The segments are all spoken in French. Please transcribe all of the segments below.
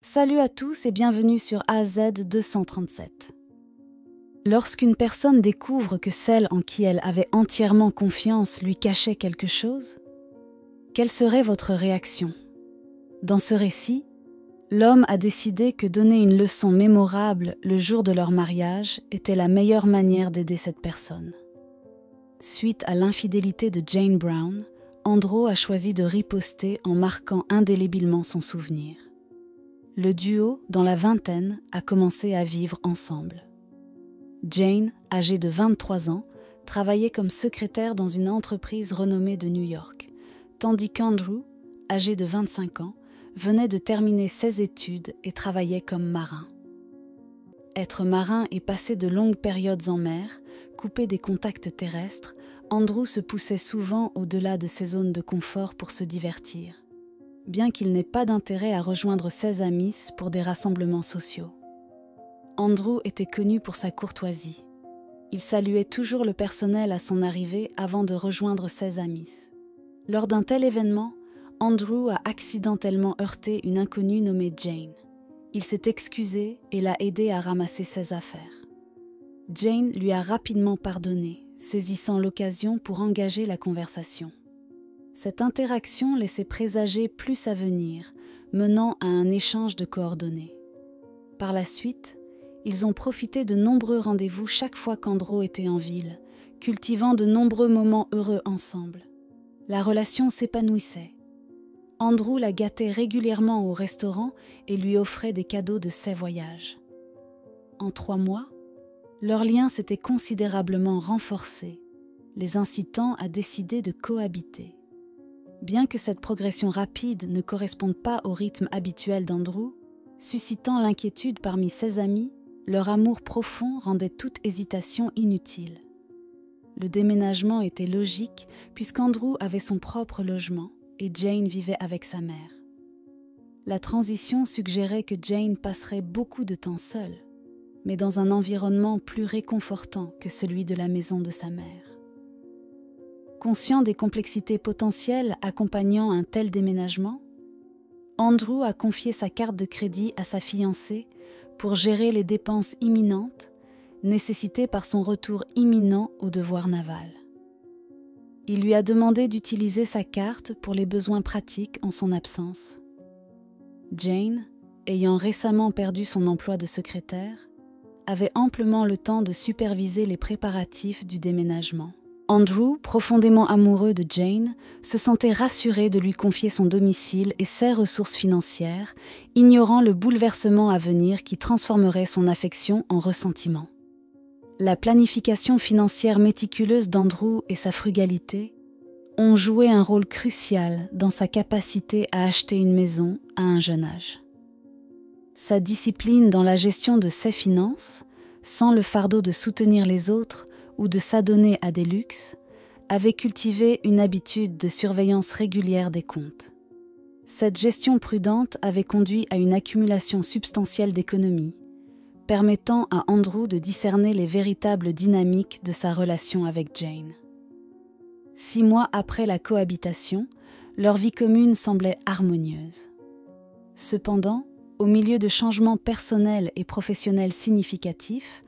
Salut à tous et bienvenue sur AZ 237. Lorsqu'une personne découvre que celle en qui elle avait entièrement confiance lui cachait quelque chose, quelle serait votre réaction? Dans ce récit, l'homme a décidé que donner une leçon mémorable le jour de leur mariage était la meilleure manière d'aider cette personne. Suite à l'infidélité de Jane Brown, Andrew a choisi de riposter en marquant indélébilement son souvenir. Le duo, dans la vingtaine, a commencé à vivre ensemble. Jane, âgée de 23 ans, travaillait comme secrétaire dans une entreprise renommée de New York, tandis qu'Andrew, âgé de 25 ans, venait de terminer ses études et travaillait comme marin. Être marin et passer de longues périodes en mer, coupé des contacts terrestres, Andrew se poussait souvent au-delà de ses zones de confort pour se divertir, bien qu'il n'ait pas d'intérêt à rejoindre ses amis pour des rassemblements sociaux. Andrew était connu pour sa courtoisie. Il saluait toujours le personnel à son arrivée avant de rejoindre ses amis. Lors d'un tel événement, Andrew a accidentellement heurté une inconnue nommée Jane. Il s'est excusé et l'a aidé à ramasser ses affaires. Jane lui a rapidement pardonné, saisissant l'occasion pour engager la conversation. Cette interaction laissait présager plus à venir, menant à un échange de coordonnées. Par la suite, ils ont profité de nombreux rendez-vous chaque fois qu'Andrew était en ville, cultivant de nombreux moments heureux ensemble. La relation s'épanouissait. Andrew la gâtait régulièrement au restaurant et lui offrait des cadeaux de ses voyages. En 3 mois, leur lien s'était considérablement renforcé, les incitant à décider de cohabiter. Bien que cette progression rapide ne corresponde pas au rythme habituel d'Andrew, suscitant l'inquiétude parmi ses amis, leur amour profond rendait toute hésitation inutile. Le déménagement était logique puisqu'Andrew avait son propre logement et Jane vivait avec sa mère. La transition suggérait que Jane passerait beaucoup de temps seule, mais dans un environnement plus réconfortant que celui de la maison de sa mère. Conscient des complexités potentielles accompagnant un tel déménagement, Andrew a confié sa carte de crédit à sa fiancée pour gérer les dépenses imminentes nécessitées par son retour imminent au devoir naval. Il lui a demandé d'utiliser sa carte pour les besoins pratiques en son absence. Jane, ayant récemment perdu son emploi de secrétaire, avait amplement le temps de superviser les préparatifs du déménagement. Andrew, profondément amoureux de Jane, se sentait rassuré de lui confier son domicile et ses ressources financières, ignorant le bouleversement à venir qui transformerait son affection en ressentiment. La planification financière méticuleuse d'Andrew et sa frugalité ont joué un rôle crucial dans sa capacité à acheter une maison à un jeune âge. Sa discipline dans la gestion de ses finances, sans le fardeau de soutenir les autres, ou de s'adonner à des luxes, avait cultivé une habitude de surveillance régulière des comptes. Cette gestion prudente avait conduit à une accumulation substantielle d'économies, permettant à Andrew de discerner les véritables dynamiques de sa relation avec Jane. 6 mois après la cohabitation, leur vie commune semblait harmonieuse. Cependant, au milieu de changements personnels et professionnels significatifs,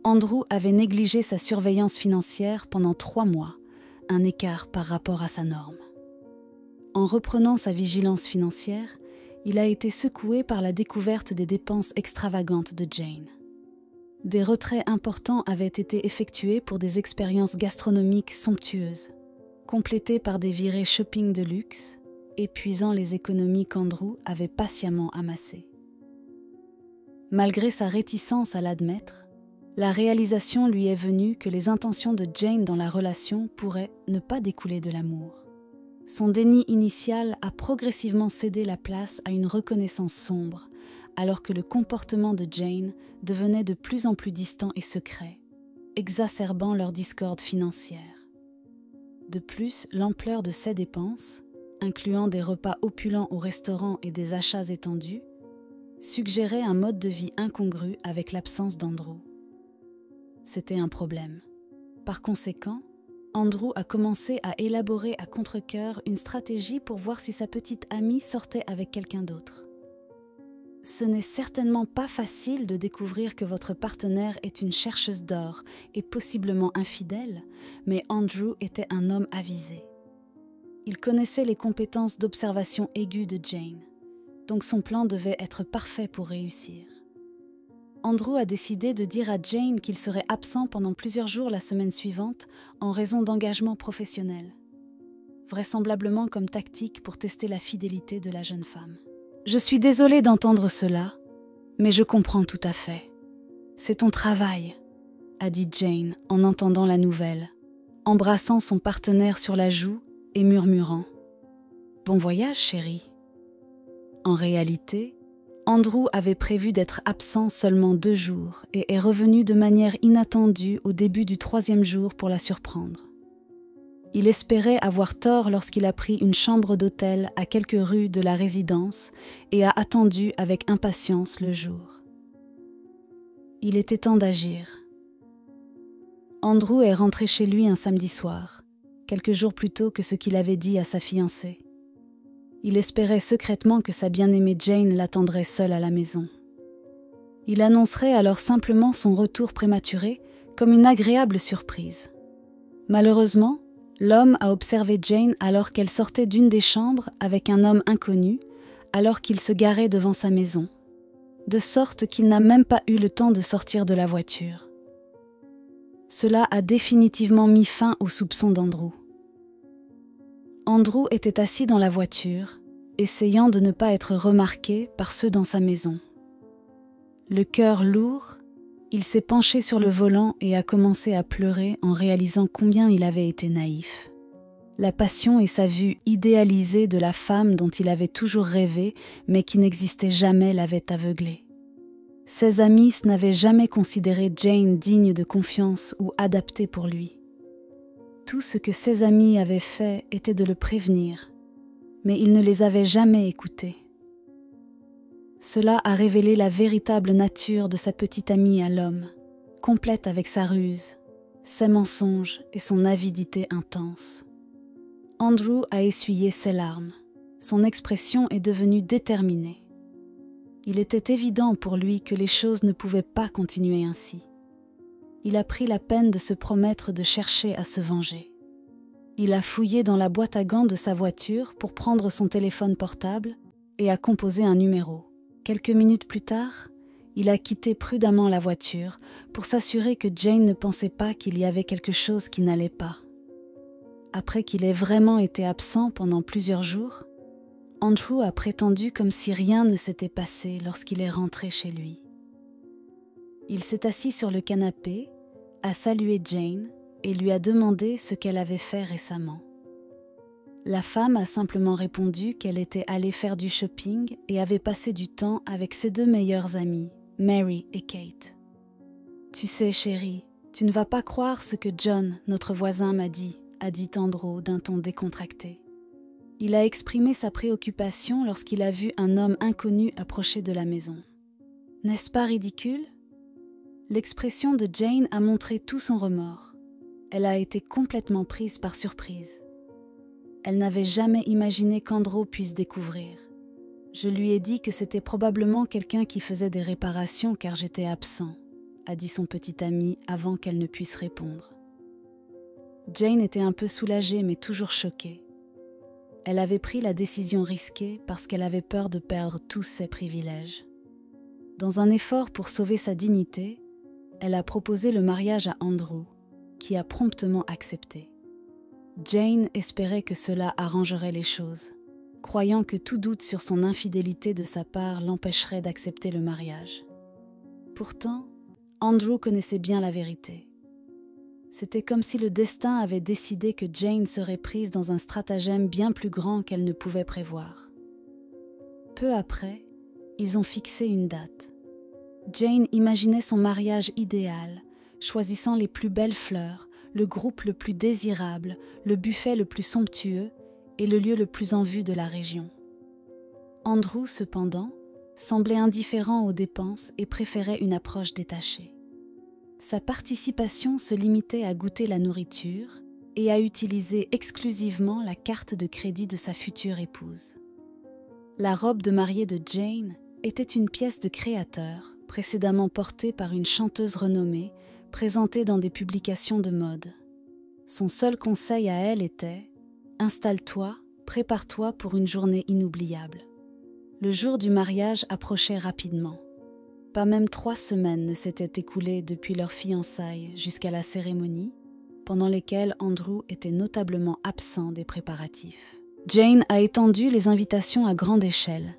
Andrew avait négligé sa surveillance financière pendant 3 mois, un écart par rapport à sa norme. En reprenant sa vigilance financière, il a été secoué par la découverte des dépenses extravagantes de Jane. Des retraits importants avaient été effectués pour des expériences gastronomiques somptueuses, complétées par des virées shopping de luxe, épuisant les économies qu'Andrew avait patiemment amassées. Malgré sa réticence à l'admettre, la réalisation lui est venue que les intentions de Jane dans la relation pourraient ne pas découler de l'amour. Son déni initial a progressivement cédé la place à une reconnaissance sombre, alors que le comportement de Jane devenait de plus en plus distant et secret, exacerbant leur discorde financière. De plus, l'ampleur de ses dépenses, incluant des repas opulents au restaurant et des achats étendus, suggérait un mode de vie incongru avec l'absence d'Andrew. C'était un problème. Par conséquent, Andrew a commencé à élaborer à contre-cœur une stratégie pour voir si sa petite amie sortait avec quelqu'un d'autre. Ce n'est certainement pas facile de découvrir que votre partenaire est une chercheuse d'or et possiblement infidèle, mais Andrew était un homme avisé. Il connaissait les compétences d'observation aiguë de Jane, donc son plan devait être parfait pour réussir. Andrew a décidé de dire à Jane qu'il serait absent pendant plusieurs jours la semaine suivante en raison d'engagement professionnel, vraisemblablement comme tactique pour tester la fidélité de la jeune femme. « Je suis désolée d'entendre cela, mais je comprends tout à fait. C'est ton travail, » a dit Jane en entendant la nouvelle, embrassant son partenaire sur la joue et murmurant « Bon voyage, chérie. » En réalité, Andrew avait prévu d'être absent seulement 2 jours et est revenu de manière inattendue au début du 3e jour pour la surprendre. Il espérait avoir tort lorsqu'il a pris une chambre d'hôtel à quelques rues de la résidence et a attendu avec impatience le jour. Il était temps d'agir. Andrew est rentré chez lui un samedi soir, quelques jours plus tôt que ce qu'il avait dit à sa fiancée. Il espérait secrètement que sa bien-aimée Jane l'attendrait seule à la maison. Il annoncerait alors simplement son retour prématuré comme une agréable surprise. Malheureusement, l'homme a observé Jane alors qu'elle sortait d'une des chambres avec un homme inconnu, alors qu'il se garait devant sa maison, de sorte qu'il n'a même pas eu le temps de sortir de la voiture. Cela a définitivement mis fin aux soupçons d'Andrew. Andrew était assis dans la voiture, essayant de ne pas être remarqué par ceux dans sa maison. Le cœur lourd, il s'est penché sur le volant et a commencé à pleurer en réalisant combien il avait été naïf. La passion et sa vue idéalisée de la femme dont il avait toujours rêvé, mais qui n'existait jamais, l'avaient aveuglé. Ses amis n'avaient jamais considéré Jane digne de confiance ou adaptée pour lui. Tout ce que ses amis avaient fait était de le prévenir, mais il ne les avait jamais écoutés. Cela a révélé la véritable nature de sa petite amie à l'homme, complète avec sa ruse, ses mensonges et son avidité intense. Andrew a essuyé ses larmes. Son expression est devenue déterminée. Il était évident pour lui que les choses ne pouvaient pas continuer ainsi. Il a pris la peine de se promettre de chercher à se venger. Il a fouillé dans la boîte à gants de sa voiture pour prendre son téléphone portable et a composé un numéro. Quelques minutes plus tard, il a quitté prudemment la voiture pour s'assurer que Jane ne pensait pas qu'il y avait quelque chose qui n'allait pas. Après qu'il ait vraiment été absent pendant plusieurs jours, Andrew a prétendu comme si rien ne s'était passé lorsqu'il est rentré chez lui. Il s'est assis sur le canapé, a salué Jane et lui a demandé ce qu'elle avait fait récemment. La femme a simplement répondu qu'elle était allée faire du shopping et avait passé du temps avec ses 2 meilleures amies, Mary et Kate. « Tu sais, chérie, tu ne vas pas croire ce que John, notre voisin, m'a dit » a dit Andrew d'un ton décontracté. Il a exprimé sa préoccupation lorsqu'il a vu un homme inconnu approcher de la maison. « N'est-ce pas ridicule ?» L'expression de Jane a montré tout son remords. Elle a été complètement prise par surprise. Elle n'avait jamais imaginé qu'Andrew puisse découvrir. Je lui ai dit que c'était probablement quelqu'un qui faisait des réparations car j'étais absent, a dit son petit ami avant qu'elle ne puisse répondre. Jane était un peu soulagée mais toujours choquée. Elle avait pris la décision risquée parce qu'elle avait peur de perdre tous ses privilèges. Dans un effort pour sauver sa dignité, elle a proposé le mariage à Andrew, qui a promptement accepté. Jane espérait que cela arrangerait les choses, croyant que tout doute sur son infidélité de sa part l'empêcherait d'accepter le mariage. Pourtant, Andrew connaissait bien la vérité. C'était comme si le destin avait décidé que Jane serait prise dans un stratagème bien plus grand qu'elle ne pouvait prévoir. Peu après, ils ont fixé une date. Jane imaginait son mariage idéal, choisissant les plus belles fleurs, le groupe le plus désirable, le buffet le plus somptueux et le lieu le plus en vue de la région. Andrew, cependant, semblait indifférent aux dépenses et préférait une approche détachée. Sa participation se limitait à goûter la nourriture et à utiliser exclusivement la carte de crédit de sa future épouse. La robe de mariée de Jane était une pièce de créateur, précédemment portée par une chanteuse renommée, présentée dans des publications de mode. Son seul conseil à elle était « Installe-toi, prépare-toi pour une journée inoubliable ». Le jour du mariage approchait rapidement. Pas même 3 semaines ne s'étaient écoulées depuis leur fiançailles jusqu'à la cérémonie, pendant lesquelles Andrew était notablement absent des préparatifs. Jane a étendu les invitations à grande échelle,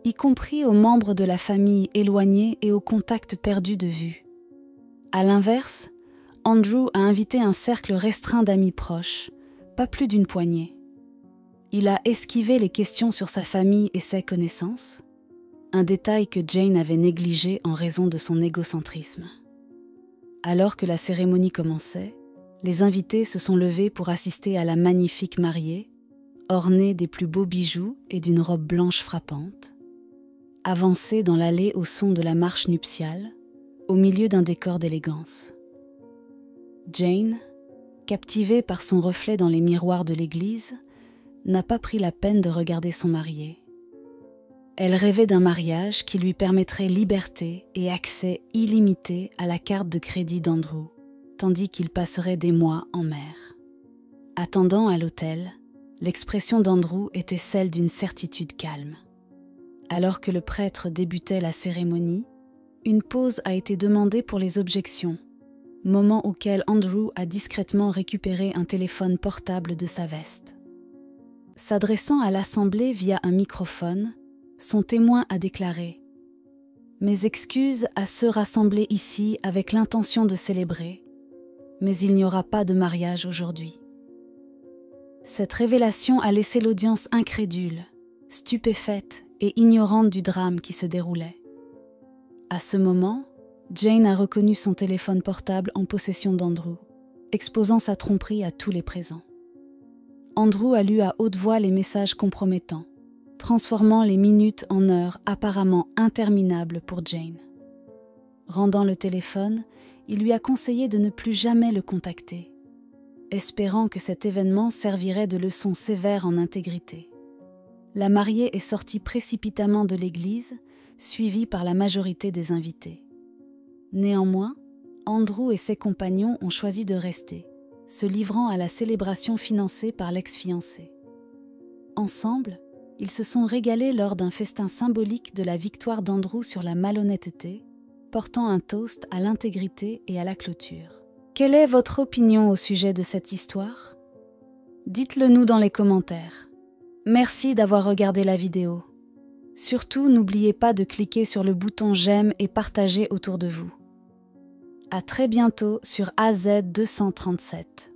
y compris aux membres de la famille éloignés et aux contacts perdus de vue. À l'inverse, Andrew a invité un cercle restreint d'amis proches, pas plus d'une poignée. Il a esquivé les questions sur sa famille et ses connaissances, un détail que Jane avait négligé en raison de son égocentrisme. Alors que la cérémonie commençait, les invités se sont levés pour assister à la magnifique mariée, ornée des plus beaux bijoux et d'une robe blanche frappante, avancer dans l'allée au son de la marche nuptiale, au milieu d'un décor d'élégance. Jane, captivée par son reflet dans les miroirs de l'église, n'a pas pris la peine de regarder son marié. Elle rêvait d'un mariage qui lui permettrait liberté et accès illimité à la carte de crédit d'Andrew, tandis qu'il passerait des mois en mer. Attendant à l'hôtel, l'expression d'Andrew était celle d'une certitude calme. Alors que le prêtre débutait la cérémonie, une pause a été demandée pour les objections, moment auquel Andrew a discrètement récupéré un téléphone portable de sa veste. S'adressant à l'assemblée via un microphone, son témoin a déclaré « Mes excuses à ceux rassemblés ici avec l'intention de célébrer, mais il n'y aura pas de mariage aujourd'hui. » Cette révélation a laissé l'audience incrédule, stupéfaite et ignorante du drame qui se déroulait. À ce moment, Jane a reconnu son téléphone portable en possession d'Andrew, exposant sa tromperie à tous les présents. Andrew a lu à haute voix les messages compromettants, transformant les minutes en heures apparemment interminables pour Jane. Rendant le téléphone, il lui a conseillé de ne plus jamais le contacter, espérant que cet événement servirait de leçon sévère en intégrité. La mariée est sortie précipitamment de l'église, suivie par la majorité des invités. Néanmoins, Andrew et ses compagnons ont choisi de rester, se livrant à la célébration financée par l'ex-fiancé. Ensemble, ils se sont régalés lors d'un festin symbolique de la victoire d'Andrew sur la malhonnêteté, portant un toast à l'intégrité et à la clôture. Quelle est votre opinion au sujet de cette histoire? Dites-le nous dans les commentaires. Merci d'avoir regardé la vidéo. Surtout, n'oubliez pas de cliquer sur le bouton j'aime et partager autour de vous. À très bientôt sur AZ 237.